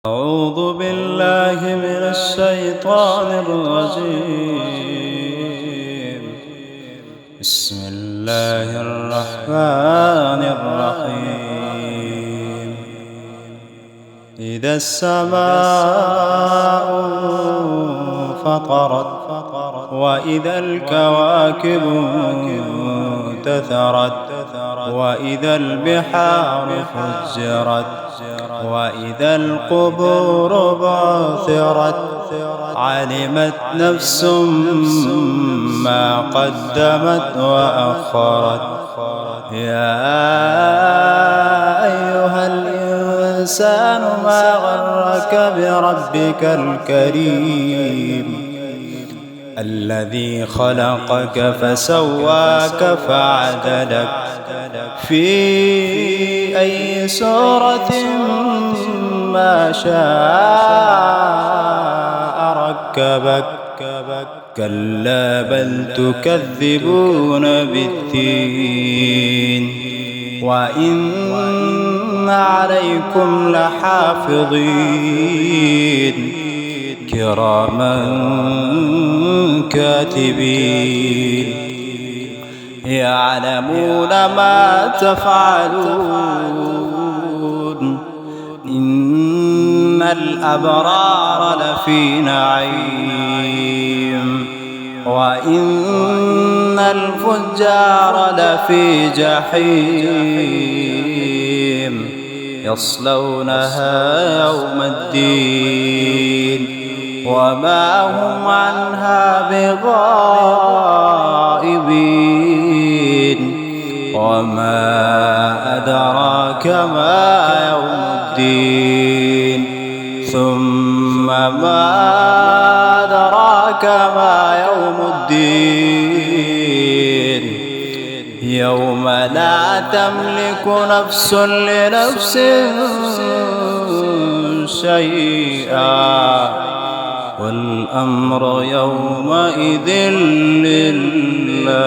أعوذ بالله من الشيطان الرجيم. بسم الله الرحمن الرحيم. إذا السماء انفطرت وإذا الكواكب انتثرت وإذا البحار فجرت وإذا القبور بعثرت علمت نفس ما قدمت وأخرت. يا أيها الإنسان ما غرك بربك الكريم الذي خلقك فسواك فعدلك في أي سورة ما شاء ركبك. كلا بل تكذبون بالدين وإن عليكم لحافظين كراما كاتبين يعلمون ما تفعلون. إن الأبرار لفي نعيم وإن الفجار لفي جحيم يصلونها يوم الدين وما هم عنها بغائبين. وما أدراك ما يوم الدين ثم ما أدراك ما يوم الدين يوم لا تملك نفس لنفس شيئا والأمر يومئذ لله.